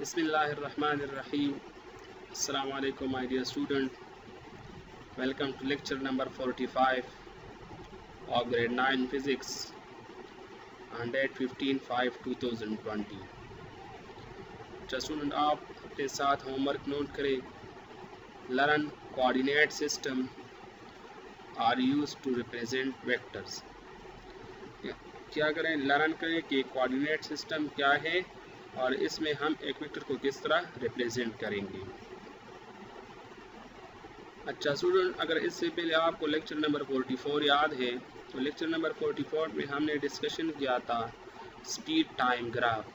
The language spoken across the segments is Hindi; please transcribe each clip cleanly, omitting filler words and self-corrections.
Bismillahirrahmanirrahim. Assalamu alaikum my dear student. Welcome to lecture number 45 of grade 9 physics on date 15/5/2020. अच्छा स्टूडेंट आप अपने साथ होमवर्क नोट करें. Learn coordinate system are used to represent vectors. क्या करें, लर्न करें कि कोऑर्डिनेट सिस्टम क्या है और इसमें हम एक वेक्टर को किस तरह रिप्रेजेंट करेंगे. अच्छा स्टूडेंट, अगर इससे पहले आपको लेक्चर नंबर 44 याद है तो लेक्चर नंबर 44 में हमने डिस्कशन किया था स्पीड टाइम ग्राफ.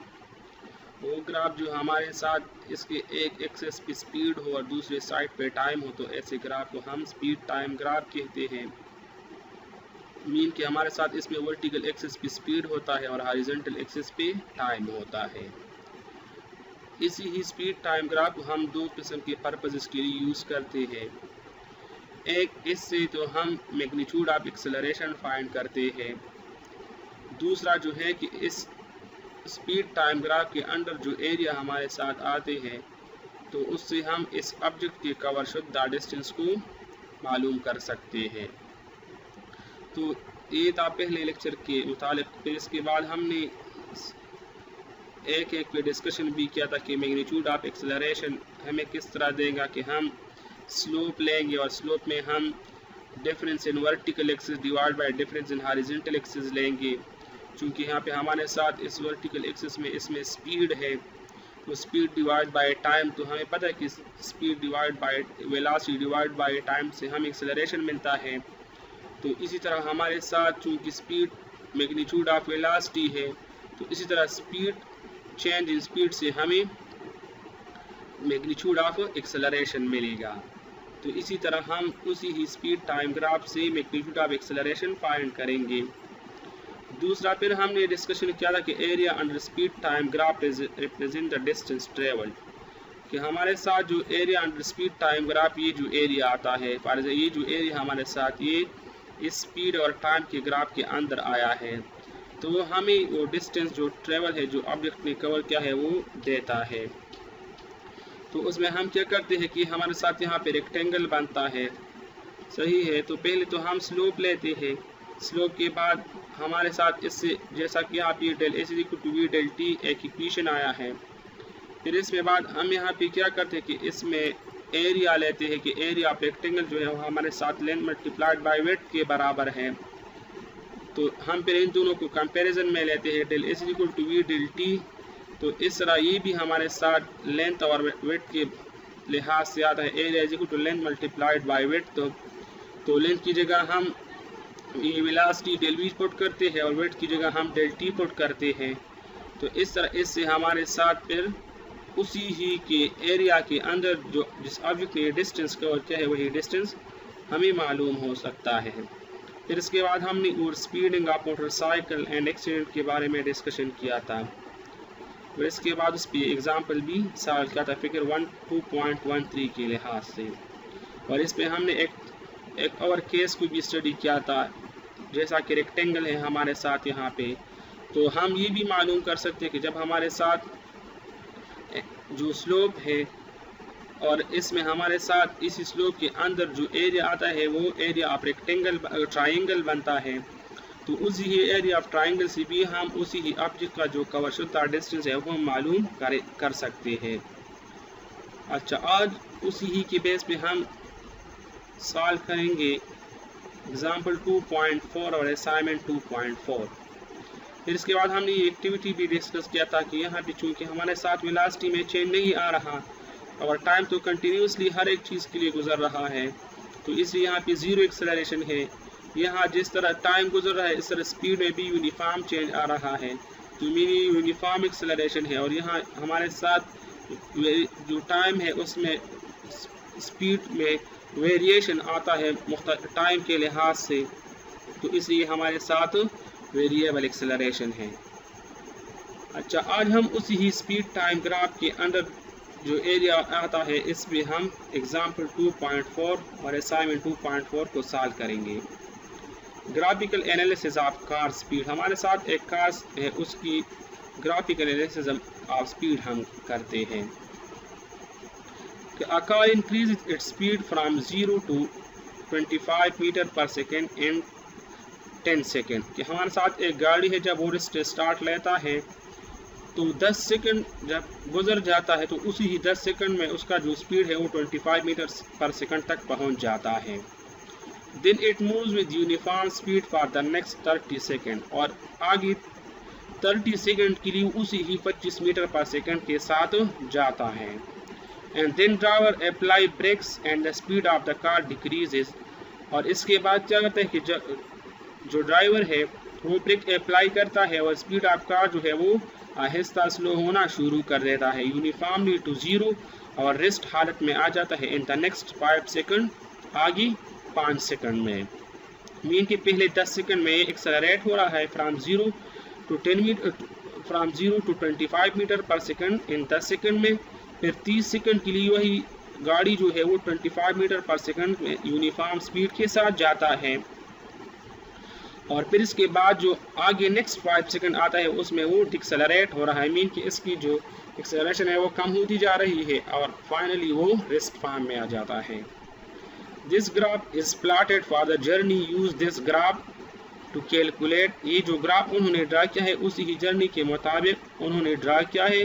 वो ग्राफ जो हमारे साथ इसके एक एक्सेस पे स्पीड हो और दूसरे साइड पे टाइम हो, तो ऐसे ग्राफ को हम स्पीड टाइम ग्राफ कहते हैं. मीन कि हमारे साथ इसमें वर्टिकल एक्सिस पे स्पीड होता है और हॉरिजॉन्टल एक्सिस पे टाइम होता है. इसी ही स्पीड टाइम ग्राफ को हम दो किस्म के पर्पसेस के लिए यूज़ करते हैं. एक, इससे तो हम मैग्नीट्यूड ऑफ एक्सेलरेशन फाइंड करते हैं. दूसरा जो है कि इस स्पीड टाइम ग्राफ के अंदर जो एरिया हमारे साथ आते हैं तो उससे हम इस ऑब्जेक्ट के कवर शुदा डिस्टेंस को मालूम कर सकते हैं. तो ये था पहले लेक्चर के मुतालिक. फिर इसके बाद हमने एक पे डिस्कशन भी किया था कि मैग्नीट्यूड ऑफ एक्सेलरेशन हमें किस तरह देगा कि हम स्लोप लेंगे और स्लोप में हम difference in vertical axis divide bye difference in horizontal axis लेंगे. चूँकि यहाँ पे हमारे साथ इस वर्टिकल एक्सिस में इसमें स्पीड है तो स्पीड डिवाइड बाय टाइम, तो हमें पता है कि speed divide by velocity divide by time से हमें एक्सेलरेशन मिलता है. तो इसी तरह हमारे साथ चूँकि स्पीड मैग्नीट्यूड ऑफ वेलोसिटी है तो इसी तरह स्पीड चेंज इन स्पीड से हमें मैग्नीट्यूड ऑफ एक्सेलरेशन मिलेगा. तो इसी तरह हम उसी ही स्पीड टाइम ग्राफ से मैग्नीट्यूड ऑफ एक्सेलरेशन फाइंड करेंगे. दूसरा, फिर हमने डिस्कशन किया था कि area under speed time graph represent the distance travelled. कि हमारे साथ जो area under speed time graph, ये जो एरिया आता है, फॉर एग्जाम्पल ये जो एरिया हमारे साथ ये इस स्पीड और टाइम के ग्राफ के अंदर आया है, तो हमें वो डिस्टेंस जो ट्रेवल है, जो ऑब्जेक्ट ने कवर किया है, वो देता है. तो उसमें हम क्या करते हैं कि हमारे साथ यहाँ पे रेक्टेंगल बनता है, सही है. तो पहले तो हम स्लोप लेते हैं. स्लोप के बाद हमारे साथ इससे जैसा कि आप ये del H equal to V del T एक इक्वेशन आया है. फिर इसमें बाद हम यहाँ पे क्या करते हैं कि इसमें एरिया लेते हैं कि एरिया ऑफ रेक्टेंगल जो है वो हमारे साथ लेंथ मल्टीप्लाइड बाय विड्थ के बराबर है. तो हम फिर इन दोनों को कंपैरिजन में लेते हैं del H equal to V del T. तो इस तरह ये भी हमारे साथ लेंथ और विड्थ के लिहाज से आता है. Area is equal to length multiplied by width. तो लेंथ की जगह हम ये वेलोसिटी डेल वी पुट करते हैं और विड्थ की जगह हम डेल टी पुट करते हैं. तो इस तरह इससे हमारे साथ फिर उसी ही के एरिया के अंदर जो जिस ऑब्जेक्ट ने डिस्टेंस कवर किया है वही डिस्टेंस हमें मालूम हो सकता है. फिर इसके बाद हमने और speeding of motorcycle and accident के बारे में डिस्कशन किया था. फिर इसके बाद उस पर एग्जाम्पल भी सॉल्व किया था फिगर 2.13 के लिहाज से. और इस पर हमने एक और केस को भी स्टडी किया था. जैसा कि रेक्टेंगल है हमारे साथ यहाँ पे, तो हम ये भी मालूम कर सकते हैं कि जब हमारे साथ जो स्लोप है और इसमें हमारे साथ इस स्लोप के अंदर जो एरिया आता है वो एरिया ऑफ रेक्टेंगल ट्राइंगल बनता है, तो उसी ही एरिया ऑफ ट्राइंगल से भी हम उसी ही ऑब्जेक्ट का जो कवर शुदा डिस्टेंस है वो मालूम कर सकते हैं. अच्छा, आज उसी ही के बेस पे हम सॉल्व करेंगे एग्जाम्पल 2.4 और असाइनमेंट 2.4. फिर इसके बाद हमने ये एक्टिविटी भी डिस्कस किया था कि यहाँ पे चूँकि हमारे साथ वेलोसिटी में चेंज नहीं आ रहा और टाइम तो कंटिन्यूसली हर एक चीज़ के लिए गुजर रहा है, तो इसलिए यहाँ पे ज़ीरो एक्सेलरेशन है. यहाँ जिस तरह टाइम गुजर रहा है इस तरह स्पीड में भी यूनिफॉर्म चेंज आ रहा है, तो मेरी यूनिफॉर्म एक्सेलरेशन है. और यहाँ हमारे साथ जो टाइम है उसमें स्पीड में वेरिएशन आता है टाइम के लिहाज से, तो इसलिए हमारे साथ वेरिएबल एक्सेलरेशन है. अच्छा, आज हम उसी ही स्पीड टाइम ग्राफ के अंदर जो एरिया आता है इस पे हम एग्जाम्पल 2.4 और असाइनमेंट 2.4 को सॉल्व करेंगे. Graphical analysis of car speed. हमारे साथ एक कार है, उसकी ग्राफिकल एनालिसिस ऑफ स्पीड हम करते हैं कि a car increases its speed from 0 to 25 metre पर सेकेंड इन 10 सेकेंड। कि हमारे साथ एक गाड़ी है, जब वो रेस्ट स्टार्ट लेता है तो 10 सेकंड जब गुजर जाता है तो उसी ही 10 सेकंड में उसका जो स्पीड है वो 25 मीटर पर सेकंड तक पहुंच जाता है। Then it moves with uniform speed for the next 30 second, और आगे 30 सेकंड के लिए उसी ही 25 मीटर पर सेकंड के साथ जाता है। And then driver apply brakes and the speed of the car decreases, और इसके बाद क्या करता है कि जो ड्राइवर है वो ब्रेक अप्लाई करता है और स्पीड ऑफ कार जो है वो आहिस्ता स्लो होना शुरू कर देता है, यूनिफॉर्मली टू 0, और रेस्ट हालत में आ जाता है इन द नेक्स्ट 5 सेकंड, आगे 5 सेकंड में। मीन के पहले 10 सेकंड में एक्सेलरेट हो रहा है फ्रॉम 0 टू 25 मीटर पर सेकंड इन 10 सेकंड में। फिर 30 सेकंड के लिए वही गाड़ी जो है वो 25 मीटर पर सेकंड में यूनिफॉर्म स्पीड के साथ जाता है, और फिर इसके बाद जो आगे नेक्स्ट 5 सेकंड आता है उसमें वो डिक्सेलरेट हो रहा है, मीन कि इसकी जो एक्सेलरेशन है वो कम होती जा रही है, और फाइनली वो रेस्ट फॉर्म में आ जाता है। This graph is plotted for the journey, use this graph to calculate. ये जो ग्राफ उन्होंने ड्रा किया है उसी ही जर्नी के मुताबिक उन्होंने ड्रा किया है।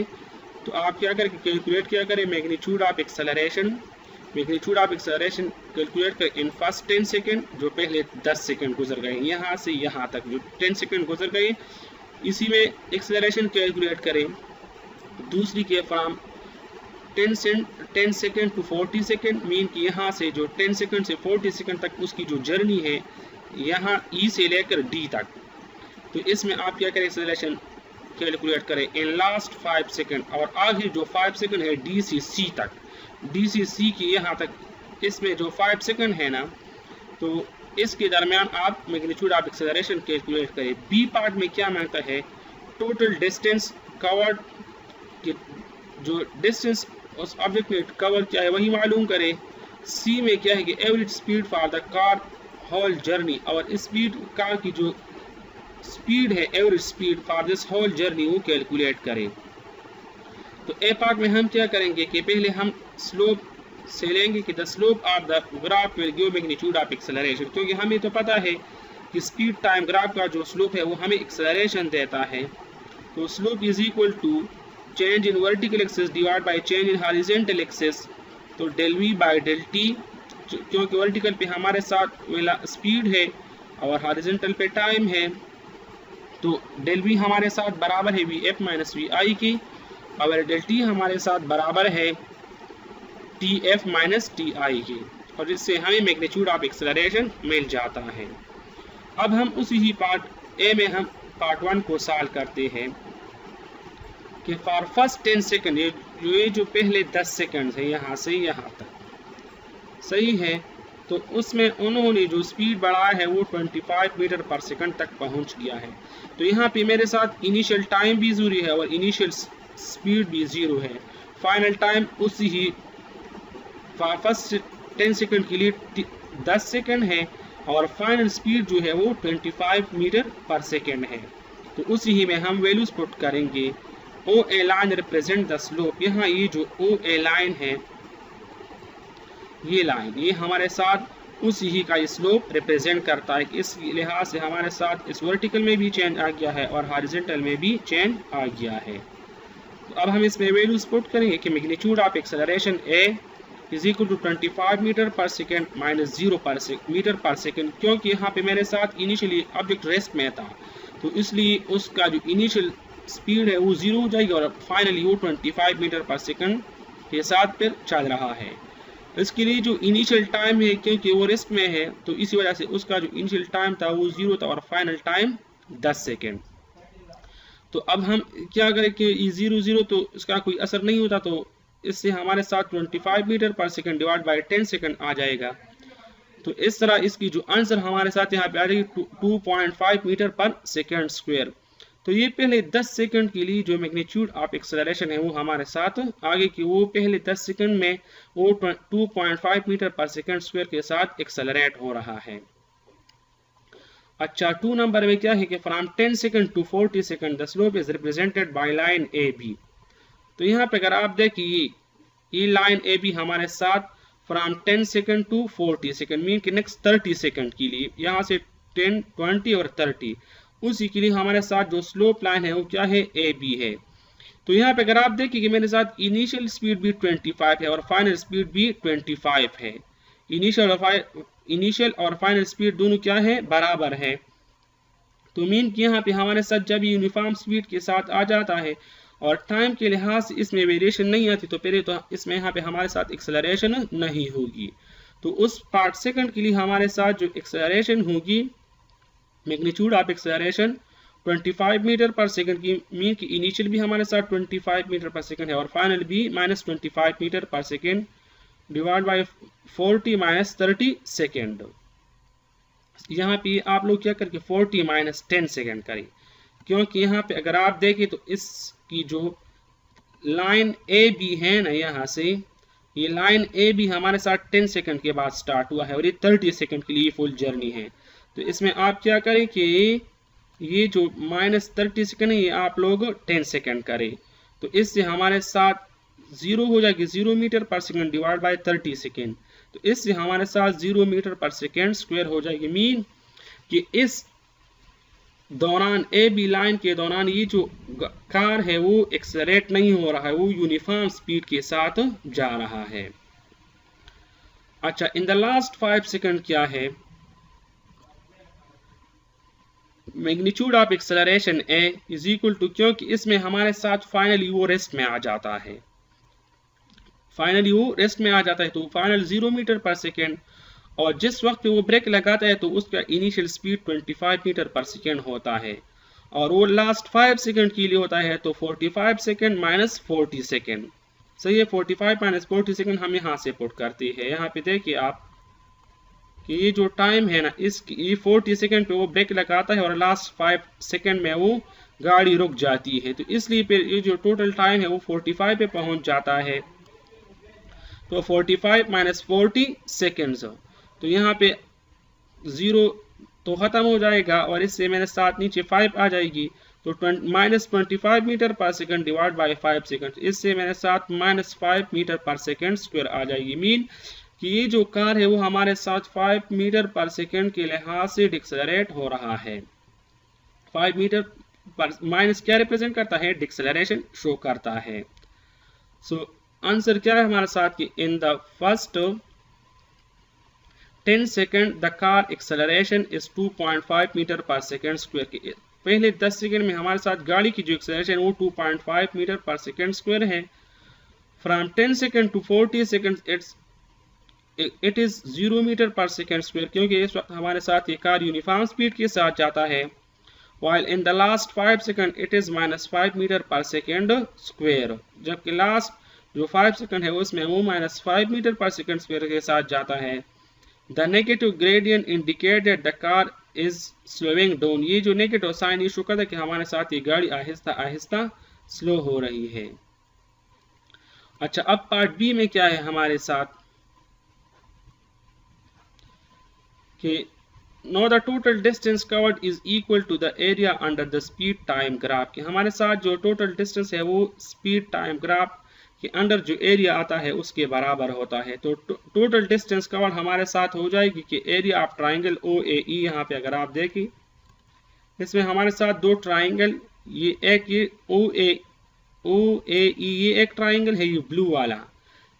तो आप क्या करें, कैलकुलेट क्या करें magnitude of acceleration. Magnitude of acceleration calculate कर इन फर्स्ट 10 सेकंड, जो पहले 10 सेकंड गुजर गए यहाँ से यहाँ तक जो 10 सेकंड गुजर गए, इसी में एक्सेलरेशन कैलकुलेट करें। दूसरी के from 10 second to 40 second, mean कि यहाँ से जो 10 सेकंड से 40 सेकंड तक उसकी जो जर्नी है यहाँ ई से लेकर डी तक, तो इसमें आप क्या करें एक्सेलरेशन कैलकुलेट करें इन लास्ट 5 सेकंड, और आगे जो 5 सेकंड है डी से सी तक, डी से सी की यहाँ तक, इसमें जो 5 सेकंड है ना, तो इसके दरमियान आप मैग्नीट्यूड ऑफ एक्सेलरेशन कैलकुलेट करें। बी पार्ट में क्या मांगता है, टोटल डिस्टेंस कवर्ड, जो डिस्टेंस उस ऑब्जेक्ट में कवर किया है वही मालूम करें। सी में क्या है कि average speed for the car whole journey, और स्पीड कार की जो स्पीड है average speed for this whole journey वो कैलकुलेट करें। तो ए पार्ट में हम क्या करेंगे कि पहले हम स्लोप से लेंगे कि the slope of the graph will give magnitude of acceleration, क्योंकि हमें तो पता है कि स्पीड टाइम ग्राफ का जो स्लोप है वो हमें एक्सेलरेशन देता है। तो slope is equal to change in vertical axis divide by change in horizontal axis, तो del v by del t, क्योंकि वर्टिकल पे हमारे साथ स्पीड है और हॉरिजॉन्टल पे टाइम है, तो डेल वी हमारे साथ बराबर है वी एफ माइनस वी आई की, और डेल टी हमारे साथ बराबर है T F minus T I की, और इससे हमें मैग्नीट्यूड ऑफ एक्सेलरेशन मिल जाता है। अब हम उसी ही पार्ट ए में हम पार्ट 1 को सॉल्व करते हैं कि फॉर फर्स्ट 10 सेकंड, ये जो पहले 10 सेकंड है यहाँ से यहाँ तक सही है, तो उसमें उन्होंने जो स्पीड बढ़ाया है वो 25 मीटर पर सेकंड तक पहुँच गया है। तो यहाँ पे मेरे साथ इनिशियल टाइम भी ज़रूरी है और इनिशियल स्पीड भी 0 है। फाइनल टाइम उसी ही फर्स्ट 10 सेकंड के लिए 10 सेकंड है, और फाइनल स्पीड जो है वो 25 मीटर पर सेकंड है। तो उसी ही में हम वैल्यूज पुट करेंगे। ओ ए लाइन रिप्रेजेंट द स्लोप, यहाँ ये जो ओ ए लाइन है, ये लाइन ये हमारे साथ उसी ही का स्लोप रिप्रेजेंट करता है। इस लिहाज से हमारे साथ इस वर्टिकल में भी चेंज आ गया है और हॉरिजॉन्टल में भी चेंज आ गया है। तो अब हम इसमें वैल्यूज पुट करेंगे कि magnitude of acceleration A is equal to 25 metre पर सेकेंड माइनस 0 मीटर पर सेकेंड, क्योंकि यहाँ पे मेरे साथ इनिशियली ऑब्जेक्ट रेस्ट में था, तो इसलिए उसका जो इनिशियल स्पीड है वो 0 हो जाएगी और फाइनली वो 25 मीटर पर सेकेंड के साथ फिर चल रहा है। इसके लिए जो इनिशियल टाइम है, क्योंकि वो रेस्ट में है, तो इसी वजह से उसका जो इनिशियल टाइम था वो 0 था और फाइनल टाइम 10 सेकेंड। तो अब हम क्या करें कि 0 तो इसका कोई असर नहीं होता, तो इससे हमारे साथ 25 मीटर पर सेकेंड डिवाइड बाय 10 सेकेंड आ जाएगा। तो इस तरह इसकी जो आंसर हमारे साथ यहाँ पे आ जाएगी 2.5 मीटर पर सेकेंड स्क्वायर। तो ये पहले 10 सेकंड के लिए जो मैग्नीट्यूड ऑफ एक्सेलरेशन है वो हमारे साथ आगे की वो पहले 10 सेकंड में वो 2.5 मीटर पर सेकंड स्क्वायर के साथ एक्सेलरेट हो रहा है। अच्छा, 2 नंबर में क्या है कि from 10 second to 40 second the slope is represented by line A B. तो यहाँ पे अगर आप देखिए ये लाइन ए बी हमारे साथ from 10 second to 40 second mean कि नेक्स्ट 30 सेकंड के लिए, यहाँ से 10, 20 और 30, उसी के लिए हमारे साथ जो स्लोप लाइन है वो क्या है, ए बी है। तो यहाँ पे अगर आप देखिए कि मेरे साथ इनिशियल स्पीड भी 25 है और फाइनल स्पीड भी 25 है। इनिशियल और फाइनल स्पीड दोनों क्या है, बराबर है। तो मीन कि यहाँ पे हमारे साथ जब यूनिफॉर्म स्पीड के साथ आ जाता है और टाइम के लिहाज से इसमें वेरिएशन नहीं आती, तो पहले तो इसमें यहाँ पे हमारे साथ एक्सेलरेशन नहीं होगी। तो उस पार्ट सेकंड के लिए हमारे साथ जो एक्सेलरेशन होगी, मैग्नीट्यूड ऑफ एक्सेलरेशन 25 मीटर पर सेकंड की, मीन की इनिशियल भी हमारे साथ 25 मीटर पर सेकंड है और फाइनल भी -25 मीटर पर सेकंड डिवाइड बाय 40 - 30 सेकंड। यहाँ पे आप लोग क्या करके 40 - 10 सेकंड करें, क्योंकि यहाँ पे अगर आप देखें तो इसकी जो लाइन ए बी है ना, यहाँ से ये लाइन ए बी हमारे साथ 10 सेकंड के बाद स्टार्ट हुआ है और ये 30 सेकंड के लिए फुल जर्नी है। तो इसमें आप क्या करें कि ये जो -30 सेकंड है ये आप लोग 10 सेकंड करें, तो इससे हमारे साथ 0 हो जाएगी 0 मीटर पर सेकंड डिवाइड बाय 30 सेकंड। तो इससे हमारे साथ 0 मीटर पर सेकंड स्क्वायर हो जाएगी। मीन कि इस दौरान ए बी लाइन के दौरान ये जो कार है वो एक्सेलरेट नहीं हो रहा है, वो यूनिफॉर्म स्पीड के साथ जा रहा है। अच्छा, इन द लास्ट 5 सेकंड क्या है, magnitude of acceleration A is equal to, क्योंकि इसमें हमारे साथ फाइनली वो रेस्ट में आ जाता है, तो फाइनल 0 मीटर पर सेकेंड, और जिस वक्त वो ब्रेक लगाता है तो उसका इनिशियल स्पीड 25 मीटर पर सेकेंड होता है और वो लास्ट 5 सेकेंड के लिए होता है, तो 45 सेकेंड माइनस 40 सेकेंड। सही है, 45 माइनस 40 सेकेंड हम यहाँ से पुट करते हैं। यहाँ पे देखिए आप कि ये जो टाइम है ना, ये 40 सेकेंड पे वो ब्रेक लगाता है और लास्ट 5 सेकेंड में वो गाड़ी रुक जाती है, तो इसलिए फिर ये जो टोटल टाइम है वो 45 पे पहुंच जाता है। तो 45 माइनस 40 सेकेंड्स, तो यहाँ पे 0 तो ख़त्म हो जाएगा और इससे मेरे साथ नीचे 5 आ जाएगी, तो -25 मीटर पर सेकंड डिवाइड बाय 5 सेकंड, इससे मेरे साथ -5 मीटर पर सेकंड स्क्वायर आ जाएगी। मीन कि ये जो कार है वो हमारे साथ 5 मीटर पर सेकंड के लिहाज से डिक्सेलरेट हो रहा है। 5 मीटर पर माइनस क्या रिप्रेजेंट करता है, डिक्सेलरेशन शो करता है। सो आंसर क्या है हमारे साथ कि in the first 10 second the car acceleration is 2.5 metre पर सेकेंड स्क्वायर के पहले 10 सेकेंड में हमारे साथ गाड़ी की जो एक्सेलरेशन वो 2.5 मीटर पर सेकेंड स्क्वायर है। From 10 second to 40 second it is 0 metre पर सेकेंड स्क्वायर, क्योंकि इस वक्त हमारे साथ ये कार यूनिफॉर्म स्पीड के साथ जाता है। while in the last 5 second it is -5 metre पर सेकेंड स्क्वायर, जबकि लास्ट जो 5 सेकेंड है उसमें वो -5 मीटर पर सेकेंड स्क्वायर के साथ जाता है। The negative gradient indicate that the car is slowing down, ये जो नेगेटिव साइन ये शो करता है कि हमारे साथ ये गाड़ी आहिस्ता आहिस्ता स्लो हो रही है। अच्छा, अब पार्ट बी में क्या है हमारे साथ कि no the total distance covered is equal to the area under the speed time graph, कि हमारे साथ जो टोटल डिस्टेंस है वो स्पीड टाइम ग्राफ के अंडर जो एरिया आता है उसके बराबर होता है। तो टोटल डिस्टेंस कवर्ड हमारे साथ हो जाएगी कि एरिया ऑफ ट्राइंगल ओ ए ई। यहाँ पे अगर आप देखें इसमें हमारे साथ दो ट्राइंगल, ये एक ये ओ ए ई ये एक ट्राइंगल है, ये ब्लू वाला,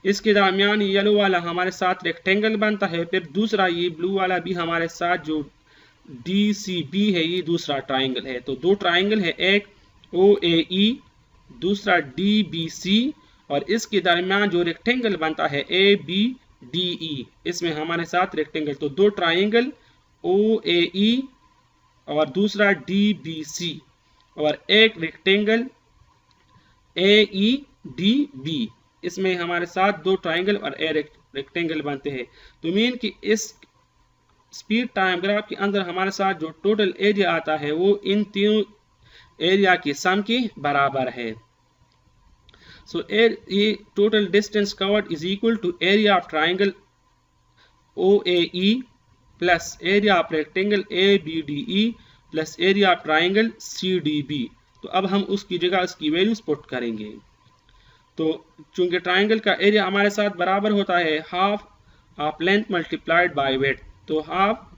इसके दरमियान येलो वाला हमारे साथ रेक्टेंगल बनता है। फिर दूसरा ये ब्लू वाला भी हमारे साथ जो DCB है ये दूसरा ट्राइंगल है। तो दो ट्राइंगल है, एक OAE दूसरा DBC और इसके दरमियान जो रेक्टेंगल बनता है ABDE, इसमें हमारे साथ रेक्टेंगल। तो दो ट्राइंगल OAE और दूसरा DBC और एक रेक्टेंगल AEDB, इसमें हमारे साथ दो ट्राइंगल और एक रेक्टेंगल बनते हैं। तो मीन कि इस स्पीड टाइम ग्राफ के अंदर हमारे साथ जो टोटल एरिया आता है वो इन तीनों एरिया की सम के बराबर है। सो ये total distance covered is equal to area of triangle OAE plus area of rectangle ABDE plus area of triangle CDB। तो अब हम उसकी जगह उसकी वैल्यूज पुट करेंगे। तो चूंकि ट्राइंगल का एरिया हमारे साथ बराबर होता है half of length multiplied by weight, तो हाफ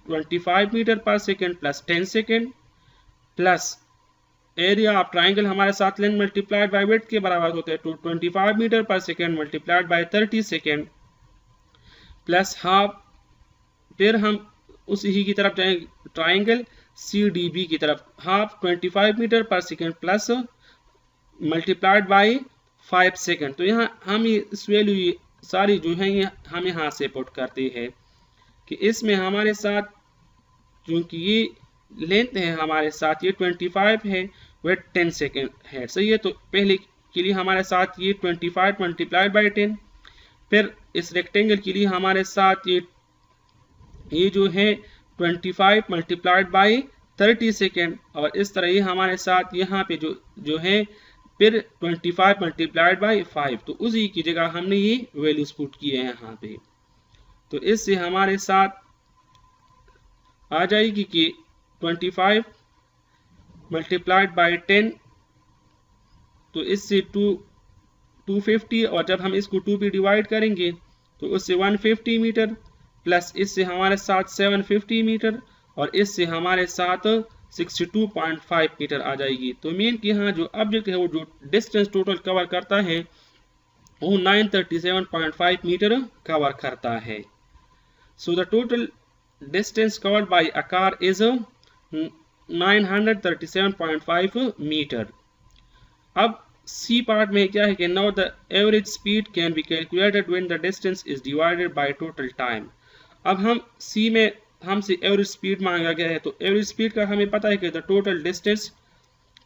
25 मीटर पर second plus 10 second plus area of triangle हमारे साथ लेंथ मल्टीप्लाइड बाय वेट के बराबर होते हैं, तो 25 मीटर पर second multiplied by 30 second plus half. फिर हम उसी की तरफ जाएंगे ट्राइंगल CDB की तरफ, हाफ 25 मीटर पर second plus multiplied by 5 second. तो यहाँ हम इस वैल्यू सारी जो है ये हम यहाँ से पुट करते हैं कि इसमें हमारे साथ क्योंकि ये लेंथ है हमारे साथ ये 25 है, वेट 10 सेकेंड है, सही है। तो पहले के लिए हमारे साथ ये 25 मल्टीप्लाइड बाय 10, फिर इस रेक्टेंगल के लिए हमारे साथ ये जो है 25 मल्टीप्लाइड बाय 30 सेकेंड, और इस तरह ये हमारे साथ यहाँ पे जो है फिर 25 मल्टीप्लाइड बाय 5, तो उसी की जगह हमने ये वैल्यूज पुट किए हैं यहाँ पे। तो इससे हमारे साथ आ जाएगी कि 25 मल्टीप्लाइड बाय 10, तो इससे 250, और जब हम इसको 2 पे डिवाइड करेंगे तो उससे 150 मीटर प्लस इससे हमारे साथ 750 मीटर और इससे हमारे साथ 62.5 मीटर आ जाएगी। तो मेन कि यहाँ जो ऑब्जेक्ट है वो जो डिस्टेंस टोटल कवर करता है वो 937.5 मीटर कवर करता है। So the total distance covered by a car is 937.5 metre. अब सी पार्ट में क्या है कि now the average speed can be calculated when the distance is divided by total time. अब हम सी में हमसे एवरेज स्पीड मांगा गया है, तो एवरेज स्पीड का हमें पता है कि the total distance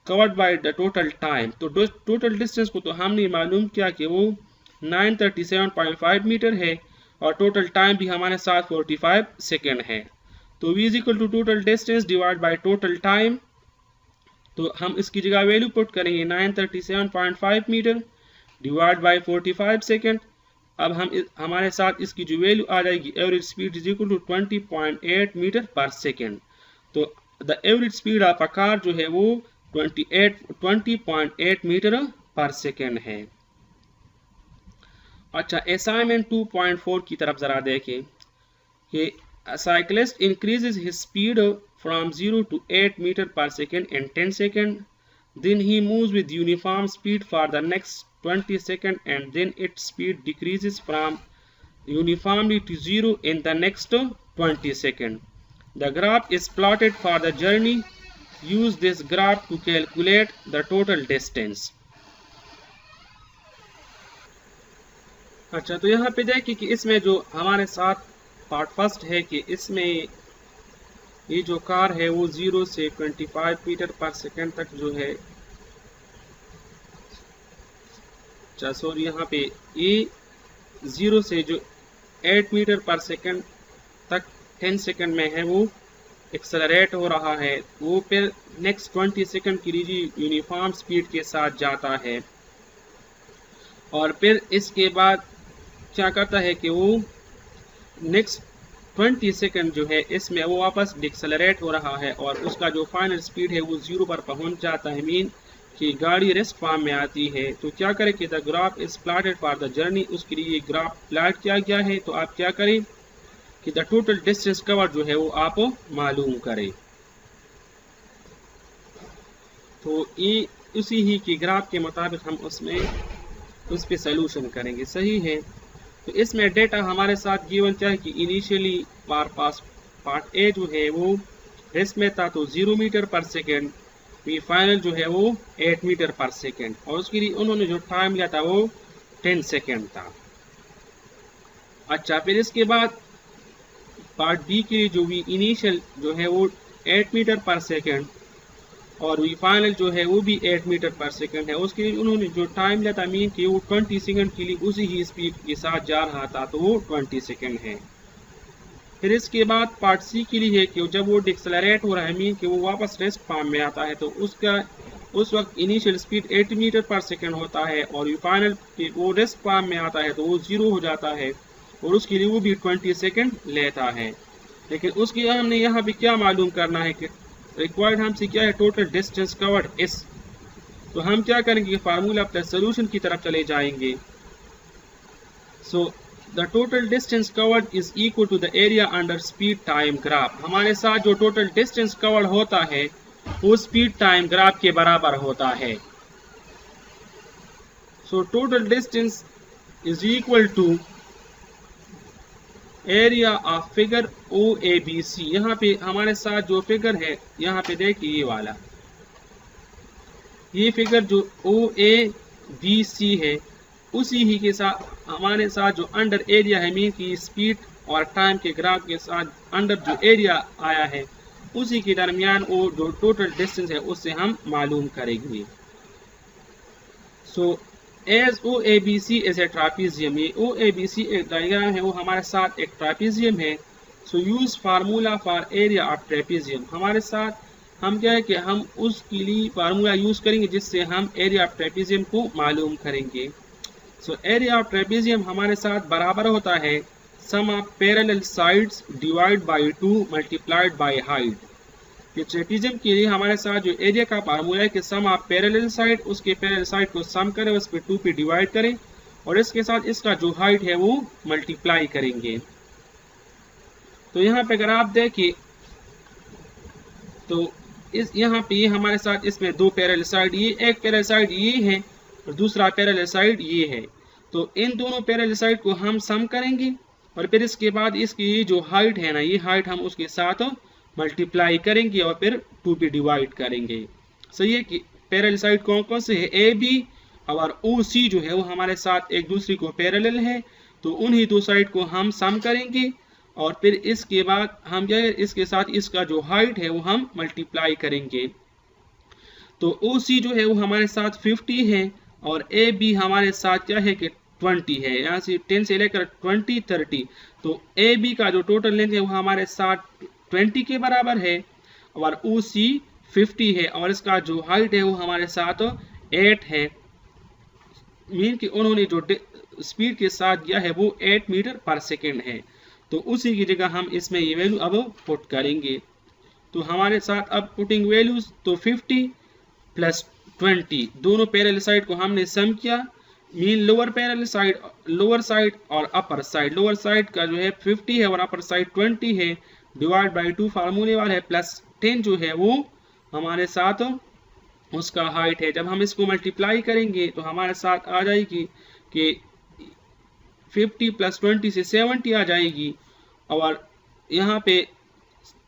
covered by the total time. तो टोटल डिस्टेंस को तो हमने मालूम किया कि वो 937.5 मीटर है और टोटल टाइम भी हमारे साथ 45 सेकेंड है। तो v is equal to total distance divide by total time, तो हम इसकी जगह वैल्यू पुट करेंगे 937.5 मीटर डिवाइड बाय 45 सेकेंड। अब हमारे साथ इसकी जो वैल्यू आ जाएगी average speed is equal to 20.8 metre पर सेकेंड। तो the average speed of a car जो है वो 20.8 मीटर पर सेकेंड है। अच्छा, असाइनमेंट 2.4 की तरफ जरा देखें कि a cyclist increases his speed from 0 to 8 meter per second in 10 seconds. Then he moves with uniform speed for the next 20 seconds and then its speed decreases from uniformly to 0 in the next 20 seconds. The graph is plotted for the journey. Use this graph to calculate the total distance. अच्छा, तो यहाँ पे देखिए कि इसमें जो हमारे साथ पार्ट फर्स्ट है कि इसमें ये जो कार है वो 0 से 25 मीटर पर सेकेंड तक जो है, सॉरी यहाँ पे ये 0 से जो 8 मीटर पर सेकेंड तक 10 सेकेंड में है वो एक्सेलरेट हो रहा है, वो फिर नेक्स्ट 20 सेकेंड के लिए यूनिफॉर्म स्पीड के साथ जाता है और फिर इसके बाद क्या करता है कि वो नेक्स्ट 20 सेकंड जो है इसमें वो वापस डिक्सेलरेट हो रहा है और उसका जो फाइनल स्पीड है वो 0 पर पहुंच जाता है, मीन कि गाड़ी रेस्ट फॉर्म में आती है। तो क्या करें कि the graph is plotted for the journey, उसके लिए ग्राफ प्लॉट किया गया है। तो आप क्या करें कि द टोटल डिस्टेंस कवर जो है वो आप मालूम करें। तो ये उसी ही की ग्राफ के मुताबिक हम उस पे सोल्यूशन करेंगे, सही है। तो इसमें डेटा हमारे साथ गिवन क्या है कि इनिशियली पार्ट ए जो है वो रेस्ट में था तो 0 मीटर पर सेकेंड, फिर फाइनल जो है वो 8 मीटर पर सेकेंड और उसके लिए उन्होंने जो टाइम लिया था वो 10 सेकेंड था। अच्छा, फिर इसके बाद पार्ट बी के लिए जो भी इनिशियल जो है वो 8 मीटर पर सेकेंड और वी फाइनल जो है वो भी 8 मीटर पर सेकंड है। उसके लिए उन्होंने जो टाइम लिया था मीन कि वो 20 सेकंड के लिए उसी ही स्पीड के साथ जा रहा था, तो वो 20 सेकंड है। फिर इसके बाद पार्ट सी के लिए है कि जब वो डिक्सेलरेट हो रहा है मीन कि वो वापस रेस्ट फॉर्म में आता है, तो उस वक्त इनिशियल स्पीड 8 मीटर पर सेकंड होता है और वी फाइनल वो रेस्ट फॉर्म में आता है तो वो 0 हो जाता है और उसके लिए वो भी 20 सेकंड लेता है। लेकिन उसके हमने यहाँ पे क्या मालूम करना है कि रिक्वायर्ड हमसे क्या है, टोटल डिस्टेंस कवर्ड इस तो हम क्या करेंगे, फार्मूला प्लस सोल्यूशन की तरफ चले जाएंगे। So the total distance covered is equal to the area under speed time graph. हमारे साथ जो टोटल डिस्टेंस कवर्ड होता है वो स्पीड टाइम ग्राफ के बराबर होता है। So total distance is equal to area of figure OABC। यहाँ पे हमारे साथ जो फिगर है, यहाँ पे देखिए ये वाला, ये फिगर जो OABC है उसी ही के साथ हमारे साथ जो अंडर एरिया है, मीन की स्पीड और टाइम के ग्राफ के साथ अंडर जो एरिया आया है उसी के दरमियान वो जो टोटल डिस्टेंस है उससे हम मालूम करेंगे। So as OABC is a trapezium, ये OABC एक डायग्राम है, वो हमारे साथ एक ट्रापीजियम है। So use formula for area of trapezium. हमारे साथ हम क्या है कि हम उसके लिए फार्मूला यूज करेंगे जिससे हम एरिया ऑफ ट्रेपीजियम को मालूम करेंगे। सो एरिया ऑफ ट्रेपीजियम हमारे साथ बराबर होता है sum of parallel sides divide by 2 multiplied by height. ये ट्रेपीजियम के लिए हमारे साथ जो एरिया का फार्मूला है कि सम ऑफ पैरेलल साइड, उसके पैरेलल साइड को सम करें, उस पर 2 पे डिवाइड करें और इसके साथ इसका जो हाइट है वो मल्टीप्लाई करेंगे। तो यहाँ पे अगर आप देखिए तो इस यहाँ पे ये हमारे साथ इसमें 2 पैरेलल साइड, ये एक पैरेलल साइड ये है और दूसरा पैरेलल साइड ये है। तो इन दोनों पैरेलल साइड को हम सम करेंगे और फिर इसके बाद इसकी जो हाइट है ना, ये हाइट हम उसके साथ मल्टीप्लाई करेंगे और फिर 2 पे डिवाइड करेंगे। सही है कि पैरेलल साइड कौन कौन से है, AB और OC जो है वो हमारे साथ एक दूसरे को पैरेलल है, तो उन्हीं दो साइड को हम सम करेंगे और फिर इसके बाद हम क्या है, इसके साथ इसका जो हाइट है वो हम मल्टीप्लाई करेंगे। तो OC जो है वो हमारे साथ 50 है और AB हमारे साथ क्या है कि 20 है, यहाँ से 10 से लेकर 20 30। तो AB का जो टोटल लेंथ है वो हमारे साथ 20 के बराबर है और OC 50 है और इसका जो हाइट है वो हमारे साथ 8 है। मीन कि उन्होंने जो स्पीड के साथ दिया है वो 8 मीटर पर सेकेंड है। तो उसी की जगह हम इसमें ये वैल्यू अब पुट करेंगे। तो हमारे साथ अब पुटिंग वैल्यूज, तो 50 प्लस 20 दोनों पैरेलल साइड को हमने सम किया, mean lower parallel side, lower side और अपर साइड। लोअर साइड का जो है 50 है और अपर साइड 20 है, डिवाइड बाय 2 फार्मूले वाला है, प्लस 10 जो है वो हमारे साथ उसका हाइट है। जब हम इसको मल्टीप्लाई करेंगे तो हमारे साथ आ जाएगी कि 50 प्लस 20 से 70 आ जाएगी और यहाँ पे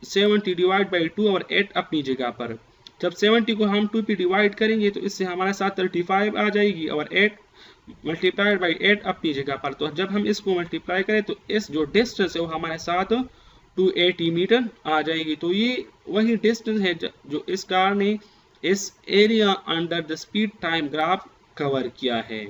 70 डिवाइड बाई 2 और 8 अपनी जगह पर। जब 70 को हम 2 पे डिवाइड करेंगे तो इससे हमारे साथ 35 आ जाएगी और 8 मल्टीप्लाइड बाई 8 अपनी जगह पर। तो जब हम इसको मल्टीप्लाई करें तो इस जो डिस्टेंस है वो हमारे साथ 280 मीटर आ जाएगी। तो ये वही डिस्टेंस है जो इस कार ने इस area under the speed time graph cover किया है।